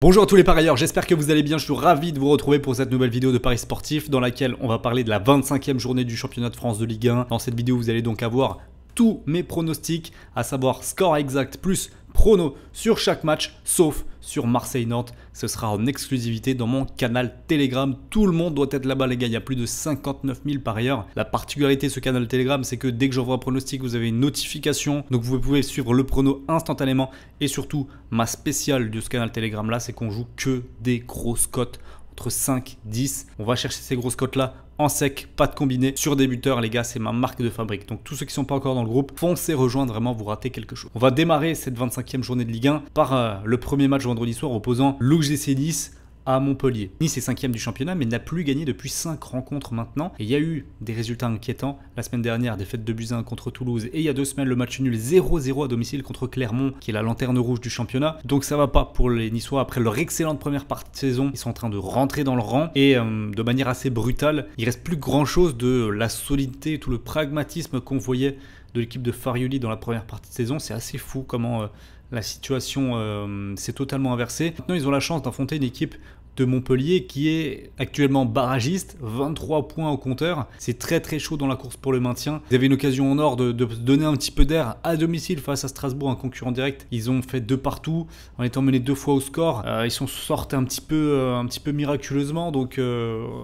Bonjour à tous les parieurs, j'espère que vous allez bien, je suis ravi de vous retrouver pour cette nouvelle vidéo de Paris Sportif dans laquelle on va parler de la 25e journée du championnat de France de Ligue 1. Dans cette vidéo, vous allez donc avoir tous mes pronostics, à savoir score exact plus prono sur chaque match, sauf sur Marseille-Nantes. Ce sera en exclusivité dans mon canal Telegram. Tout le monde doit être là-bas les gars, il y a plus de 59 000 parieurs. La particularité de ce canal Telegram, c'est que dès que j'envoie un pronostic, vous avez une notification. Donc vous pouvez suivre le prono instantanément. Et surtout, ma spéciale de ce canal Telegram là, c'est qu'on joue que des grosses cotes. Entre 5, 10. On va chercher ces grosses cotes-là en sec, pas de combiné. Sur des buteurs, les gars, c'est ma marque de fabrique. Donc tous ceux qui ne sont pas encore dans le groupe, foncez rejoindre, vraiment, vous ratez quelque chose. On va démarrer cette 25e journée de Ligue 1 par le premier match vendredi soir opposant l'OGC Nice à Montpellier. Nice est 5e du championnat mais n'a plus gagné depuis 5 rencontres maintenant. Et il y a eu des résultats inquiétants. La semaine dernière, défaite de Buzyn contre Toulouse. Et il y a 2 semaines, le match nul 0-0 à domicile contre Clermont, qui est la lanterne rouge du championnat. Donc ça va pas pour les Niçois. Après leur excellente première partie de saison, ils sont en train de rentrer dans le rang. Et de manière assez brutale, il reste plus grand chose de la solidité, tout le pragmatisme qu'on voyait de l'équipe de Farioli dans la première partie de saison. C'est assez fou comment la situation s'est totalement inversée. Maintenant, ils ont la chance d'affronter une équipe de Montpellier qui est actuellement barragiste, 23 points au compteur. C'est très très chaud dans la course pour le maintien. Ils avaient une occasion en or de donner un petit peu d'air à domicile face à Strasbourg, un concurrent direct. Ils ont fait 2 partout en étant menés 2 fois au score. Ils sont sortis un petit peu miraculeusement. Donc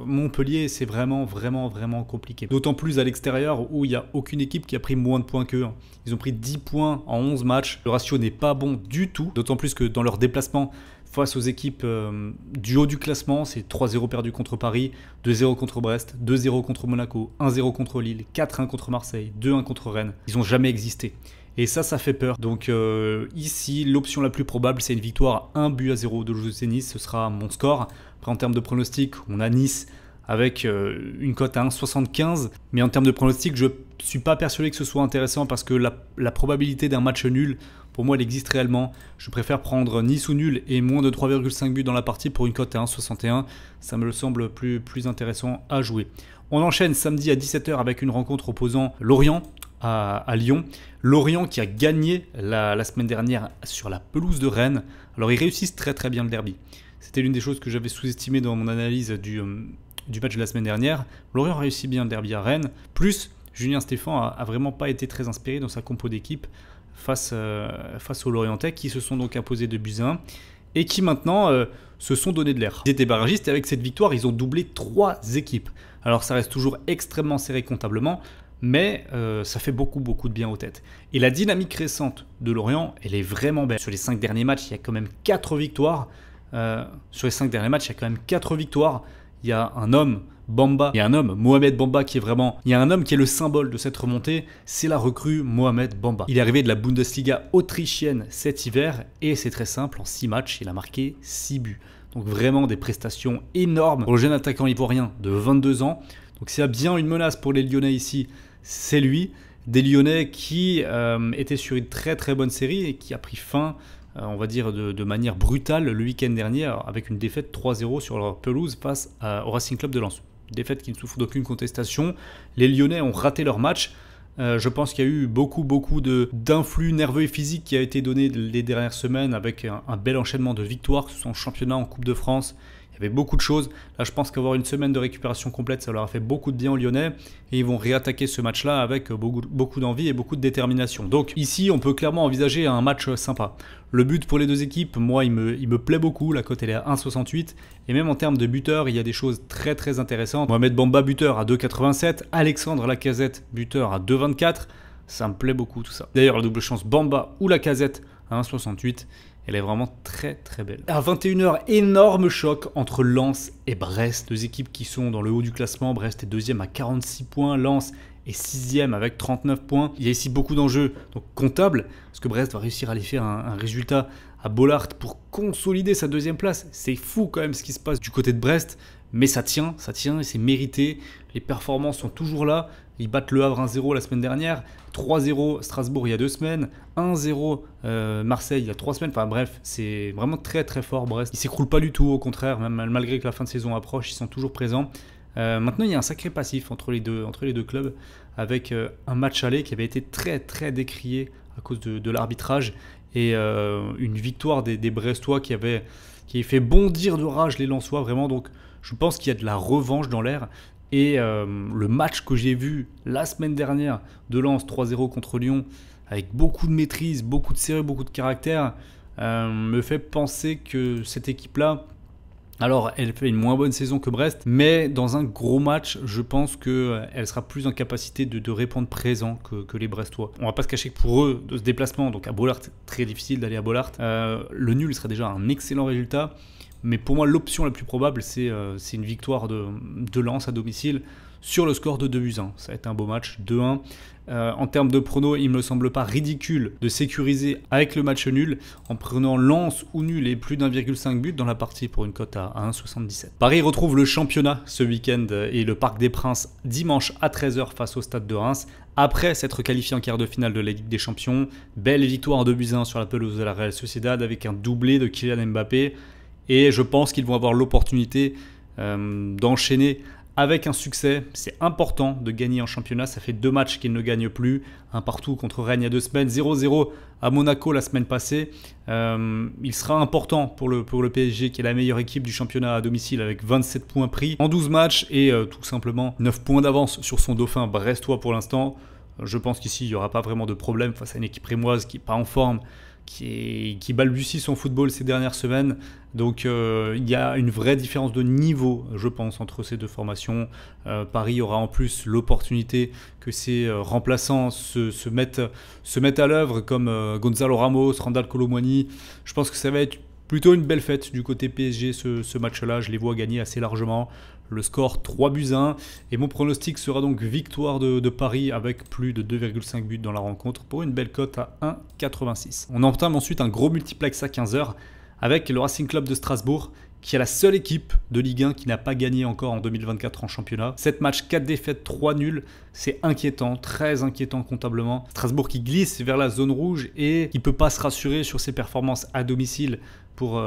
Montpellier, c'est vraiment compliqué. D'autant plus à l'extérieur où il n'y a aucune équipe qui a pris moins de points qu'eux. Ils ont pris 10 points en 11 matchs. Le ratio n'est pas bon du tout. D'autant plus que dans leur déplacement face aux équipes du haut du classement, c'est 3-0 perdu contre Paris, 2-0 contre Brest, 2-0 contre Monaco, 1-0 contre Lille, 4-1 contre Marseille, 2-1 contre Rennes. Ils n'ont jamais existé. Et ça fait peur. Donc ici, l'option la plus probable, c'est une victoire 1-0 de l'OGC Nice. Ce sera mon score. Après, en termes de pronostic, on a Nice avec une cote à 1,75. Mais en termes de pronostic, je ne suis pas persuadé que ce soit intéressant parce que la probabilité d'un match nul, pour moi, elle existe réellement. Je préfère prendre Nice ou nul et moins de 3,5 buts dans la partie pour une cote à 1,61. Ça me semble plus intéressant à jouer. On enchaîne samedi à 17h avec une rencontre opposant Lorient à Lyon. Lorient qui a gagné la semaine dernière sur la pelouse de Rennes. Alors, ils réussissent très très bien le derby. C'était l'une des choses que j'avais sous-estimé dans mon analyse du match de la semaine dernière. Lorient réussit bien le derby à Rennes. Plus, Julien Stéphan a vraiment pas été très inspiré dans sa compo d'équipe face aux Lorientais qui se sont donc imposés de Buzyn et qui maintenant se sont donné de l'air. Ils étaient barragistes et avec cette victoire, ils ont doublé 3 équipes. Alors ça reste toujours extrêmement serré comptablement, mais ça fait beaucoup de bien aux têtes. Et la dynamique récente de Lorient, elle est vraiment belle. Sur les 5 derniers matchs, il y a quand même 4 victoires. Il y a un homme, Bamba, il y a un homme, Mohamed Bamba, il y a un homme qui est le symbole de cette remontée, c'est la recrue Mohamed Bamba. Il est arrivé de la Bundesliga autrichienne cet hiver et c'est très simple, en 6 matchs, il a marqué 6 buts. Donc vraiment des prestations énormes pour le jeune attaquant ivoirien de 22 ans. Donc s'il y a bien une menace pour les Lyonnais ici, c'est lui. Des Lyonnais qui étaient sur une très très bonne série et qui a pris fin on va dire de manière brutale le week-end dernier avec une défaite 3-0 sur leur pelouse face au Racing Club de Lens. Défaite qui ne souffre d'aucune contestation. Les Lyonnais ont raté leur match. Je pense qu'il y a eu beaucoup d'influx nerveux et physiques qui a été donné les dernières semaines avec un bel enchaînement de victoires, que ce soit en championnat, en Coupe de France. Il y avait beaucoup de choses. Là, je pense qu'avoir une semaine de récupération complète, ça leur a fait beaucoup de bien aux Lyonnais. Et ils vont réattaquer ce match-là avec beaucoup d'envie et beaucoup de détermination. Donc ici, on peut clairement envisager un match sympa. Le but pour les 2 équipes, moi, il me plaît beaucoup. La cote, elle est à 1,68. Et même en termes de buteurs, il y a des choses très très intéressantes. Mohamed Bamba, buteur à 2,87. Alexandre Lacazette, buteur à 2,24. Ça me plaît beaucoup tout ça. D'ailleurs, la double chance Bamba ou Lacazette à 1,68. Elle est vraiment très très belle. À 21h, énorme choc entre Lens et Brest. 2 équipes qui sont dans le haut du classement. Brest est 2e à 46 points. Lens est 6e avec 39 points. Il y a ici beaucoup d'enjeux comptables. Parce que Brest va réussir à aller faire un résultat à Bollaert pour consolider sa 2e place. C'est fou quand même ce qui se passe du côté de Brest. Mais ça tient et c'est mérité. Les performances sont toujours là. Ils battent le Havre 1-0 la semaine dernière, 3-0 Strasbourg il y a 2 semaines, 1-0 Marseille il y a 3 semaines. Enfin bref, c'est vraiment très très fort Brest. Ils ne s'écroulent pas du tout, au contraire, même malgré que la fin de saison approche, ils sont toujours présents. Maintenant, il y a un sacré passif entre les deux clubs avec un match aller qui avait été très très décrié à cause de l'arbitrage et une victoire des Brestois qui avaient qui fait bondir de rage les Lensois, vraiment. Donc je pense qu'il y a de la revanche dans l'air. Et le match que j'ai vu la semaine dernière de Lens 3-0 contre Lyon, avec beaucoup de maîtrise, beaucoup de sérieux, beaucoup de caractère, me fait penser que cette équipe-là, alors elle fait une moins bonne saison que Brest, mais dans un gros match, je pense qu'elle sera plus en capacité de répondre présent que les Brestois. On va pas se cacher que pour eux, de ce déplacement, donc à Bollaert, c'est très difficile d'aller à Bollaert, le nul serait déjà un excellent résultat. Mais pour moi, l'option la plus probable, c'est une victoire de Lens à domicile sur le score de 2-1. Ça va être un beau match, 2-1. En termes de prono, il ne me semble pas ridicule de sécuriser avec le match nul en prenant Lens ou nul et plus d'1,5 but dans la partie pour une cote à 1,77. Paris retrouve le championnat ce week-end et le Parc des Princes dimanche à 13h face au Stade de Reims. Après s'être qualifié en quart de finale de la Ligue des Champions, belle victoire de 2-1 sur la pelouse de la Real Sociedad avec un doublé de Kylian Mbappé. Et je pense qu'ils vont avoir l'opportunité d'enchaîner avec un succès. C'est important de gagner en championnat. Ça fait 2 matchs qu'ils ne gagnent plus. Un partout contre Rennes il y a 2 semaines. 0-0 à Monaco la semaine passée. Il sera important pour le PSG, qui est la meilleure équipe du championnat à domicile avec 27 points pris en 12 matchs et tout simplement 9 points d'avance sur son dauphin brestois pour l'instant. Je pense qu'ici, il n'y aura pas vraiment de problème face à une équipe rémoise qui n'est pas en forme, qui balbutie son football ces dernières semaines. Donc il y a une vraie différence de niveau, je pense, entre ces deux formations. Paris aura en plus l'opportunité que ses remplaçants se mettent à l'œuvre, comme Gonzalo Ramos, Randal Kolo Muani. Je pense que ça va être plutôt une belle fête du côté PSG ce match-là. Je les vois gagner assez largement. Le score 3-1 et mon pronostic sera donc victoire de Paris avec plus de 2,5 buts dans la rencontre pour une belle cote à 1,86. On entame ensuite un gros multiplex à 15h avec le Racing Club de Strasbourg, qui est la seule équipe de Ligue 1 qui n'a pas gagné encore en 2024 en championnat. 7 matchs, 4 défaites, 3 nuls. C'est inquiétant, très inquiétant comptablement. Strasbourg qui glisse vers la zone rouge et qui ne peut pas se rassurer sur ses performances à domicile pour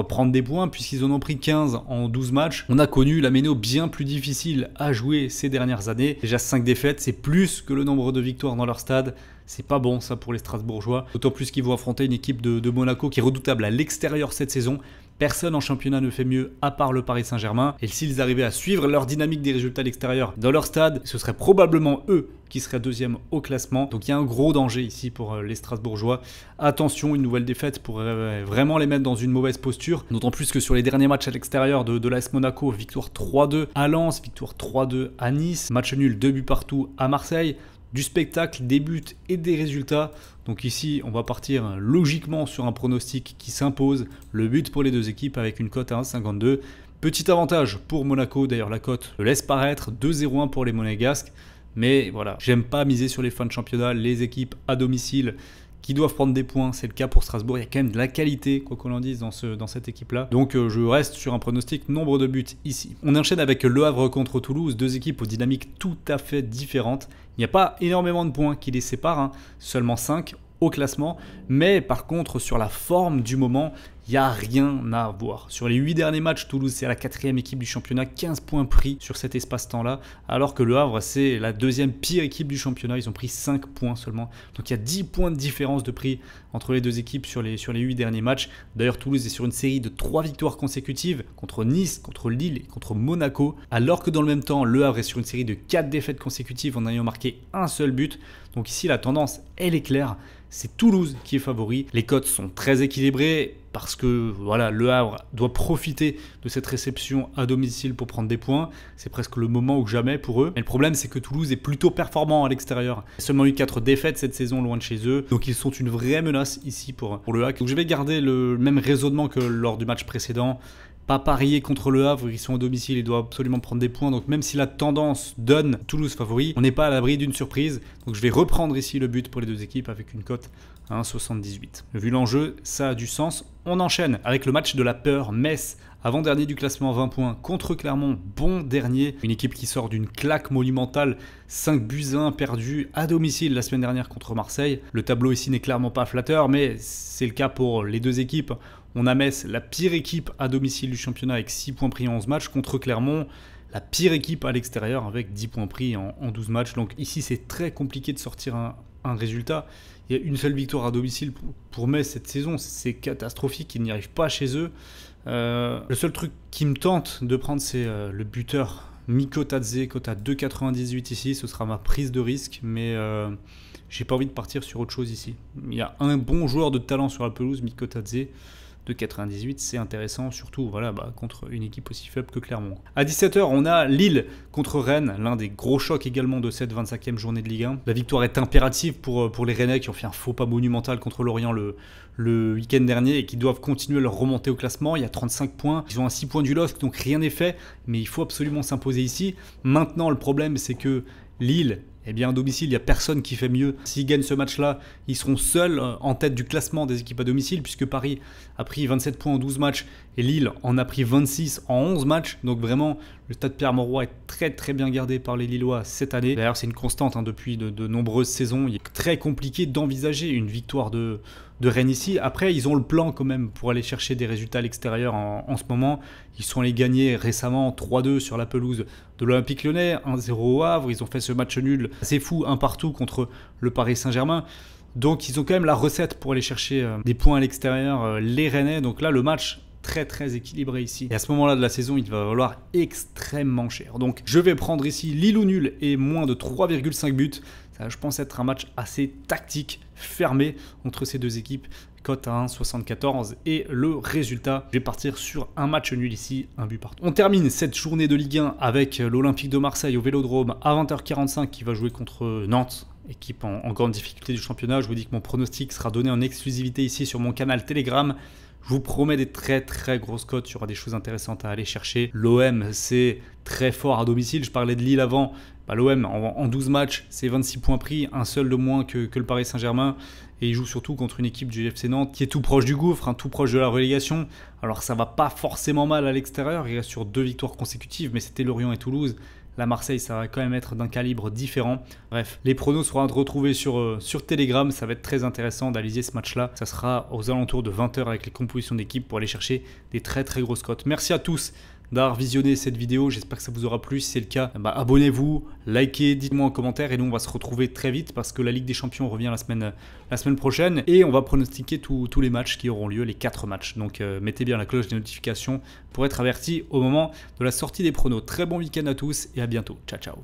prendre des points, puisqu'ils en ont pris 15 en 12 matchs. On a connu la méno bien plus difficile à jouer ces dernières années. Déjà 5 défaites, c'est plus que le nombre de victoires dans leur stade. C'est pas bon ça pour les Strasbourgeois. D'autant plus qu'ils vont affronter une équipe de Monaco qui est redoutable à l'extérieur cette saison. Personne en championnat ne fait mieux à part le Paris Saint-Germain. Et s'ils arrivaient à suivre leur dynamique des résultats à l'extérieur dans leur stade, ce serait probablement eux qui seraient deuxième au classement. Donc il y a un gros danger ici pour les Strasbourgeois. Attention, une nouvelle défaite pourrait vraiment les mettre dans une mauvaise posture. D'autant plus que sur les derniers matchs à l'extérieur de l'AS Monaco, victoire 3-2 à Lens, victoire 3-2 à Nice, match nul 2 buts partout à Marseille. Du spectacle, des buts et des résultats. Donc ici, on va partir logiquement sur un pronostic qui s'impose. Le but pour les deux équipes avec une cote à 1,52. Petit avantage pour Monaco, d'ailleurs la cote le laisse paraître, 2,01 pour les Monégasques. Mais voilà, j'aime pas miser sur les fins de championnat, les équipes à domicile qui doivent prendre des points, c'est le cas pour Strasbourg. Il y a quand même de la qualité, quoi qu'on en dise, dans cette équipe-là. Donc je reste sur un pronostic nombre de buts ici. On enchaîne avec Le Havre contre Toulouse, deux équipes aux dynamiques tout à fait différentes. Il n'y a pas énormément de points qui les séparent, seulement 5 au classement. Mais par contre, sur la forme du moment, il n'y a rien à voir. Sur les 8 derniers matchs, Toulouse, c'est la 4e équipe du championnat, 15 points pris sur cet espace-temps-là, alors que Le Havre, c'est la 2e pire équipe du championnat, ils ont pris 5 points seulement. Donc il y a 10 points de différence de prix entre les deux équipes sur les 8 derniers matchs. D'ailleurs, Toulouse est sur une série de 3 victoires consécutives contre Nice, contre Lille et contre Monaco, alors que dans le même temps, Le Havre est sur une série de 4 défaites consécutives en ayant marqué un seul but. Donc ici, la tendance, elle est claire. C'est Toulouse qui est favori. Les cotes sont très équilibrées parce que voilà, Le Havre doit profiter de cette réception à domicile pour prendre des points. C'est presque le moment ou jamais pour eux. Mais le problème, c'est que Toulouse est plutôt performant à l'extérieur. Il y a seulement eu 4 défaites cette saison loin de chez eux. Donc ils sont une vraie menace ici pour le HAC. Donc je vais garder le même raisonnement que lors du match précédent. Pas parier contre Le Havre, ils sont à domicile, ils doivent absolument prendre des points. Donc même si la tendance donne Toulouse favori, on n'est pas à l'abri d'une surprise. Donc je vais reprendre ici le but pour les deux équipes avec une cote à 1,78. Vu l'enjeu, ça a du sens. On enchaîne avec le match de la peur, Metz, avant-dernier du classement 20 points, contre Clermont, bon dernier. Une équipe qui sort d'une claque monumentale, 5-1 perdus à domicile la semaine dernière contre Marseille. Le tableau ici n'est clairement pas flatteur, mais c'est le cas pour les deux équipes. On a Metz, la pire équipe à domicile du championnat avec 6 points pris en 11 matchs, contre Clermont, la pire équipe à l'extérieur avec 10 points pris en 12 matchs. Donc ici, c'est très compliqué de sortir un résultat. Il y a une seule victoire à domicile pour Metz cette saison, c'est catastrophique, ils n'y arrivent pas chez eux. Le seul truc qui me tente de prendre, c'est le buteur Mikotadze, cote à 2,98 ici. Ce sera ma prise de risque, mais j'ai pas envie de partir sur autre chose ici. Il y a un bon joueur de talent sur la pelouse, Mikotadze. 2,98, c'est intéressant, surtout voilà, contre une équipe aussi faible que Clermont. À 17h, on a Lille contre Rennes, l'un des gros chocs également de cette 25e journée de Ligue 1. La victoire est impérative pour les Rennais qui ont fait un faux pas monumental contre Lorient le week-end dernier et qui doivent continuer leur remontée au classement. Il y a 35 points, ils ont un 6 points du LOSC, donc rien n'est fait, mais il faut absolument s'imposer ici. Maintenant, le problème, c'est que Lille, eh bien, à domicile, il n'y a personne qui fait mieux. S'ils gagnent ce match-là, ils seront seuls en tête du classement des équipes à domicile, puisque Paris a pris 27 points en 12 matchs et Lille en a pris 26 en 11 matchs. Donc vraiment, le stade Pierre-Mauroy est très très bien gardé par les Lillois cette année. D'ailleurs, c'est une constante depuis de nombreuses saisons. Il est très compliqué d'envisager une victoire de Rennes ici. Après, ils ont le plan quand même pour aller chercher des résultats à l'extérieur en ce moment. Ils sont allés gagner récemment 3-2 sur la pelouse de l'Olympique Lyonnais, 1-0 au Havre. Ils ont fait ce match nul assez fou, un partout contre le Paris Saint-Germain. Donc, ils ont quand même la recette pour aller chercher des points à l'extérieur, les Rennais. Donc là, le match très très équilibré ici. Et à ce moment-là de la saison, il va valoir extrêmement cher. Donc, je vais prendre ici Lille ou nul et moins de 3,5 buts. Ça va, je pense, être un match assez tactique, fermé entre ces deux équipes. Cote à 1,74 et le résultat, je vais partir sur un match nul ici, un but partout. On termine cette journée de Ligue 1 avec l'Olympique de Marseille au Vélodrome à 20h45 qui va jouer contre Nantes, équipe en grande difficulté du championnat. Je vous dis que mon pronostic sera donné en exclusivité ici sur mon canal Telegram. Je vous promets des très très grosses cotes, il y aura des choses intéressantes à aller chercher. L'OM, c'est très fort à domicile, je parlais de Lille avant. L'OM, en 12 matchs, c'est 26 points pris, un seul de moins que le Paris Saint-Germain. Et il joue surtout contre une équipe du FC Nantes qui est tout proche du gouffre, tout proche de la relégation. Alors ça va pas forcément mal à l'extérieur, il reste sur 2 victoires consécutives, mais c'était Lorient et Toulouse. La Marseille, ça va quand même être d'un calibre différent. Bref, les pronos seront à retrouver sur Telegram. Ça va être très intéressant d'analyser ce match-là. Ça sera aux alentours de 20h avec les compositions d'équipe pour aller chercher des très très grosses cotes. Merci à tous d'avoir visionné cette vidéo. J'espère que ça vous aura plu. Si c'est le cas, abonnez-vous, likez, dites-moi en commentaire. Et nous, on va se retrouver très vite parce que la Ligue des Champions revient la semaine prochaine. Et on va pronostiquer tous les matchs qui auront lieu, les 4 matchs. Donc, mettez bien la cloche des notifications pour être averti au moment de la sortie des pronos. Très bon week-end à tous et à bientôt. Ciao, ciao.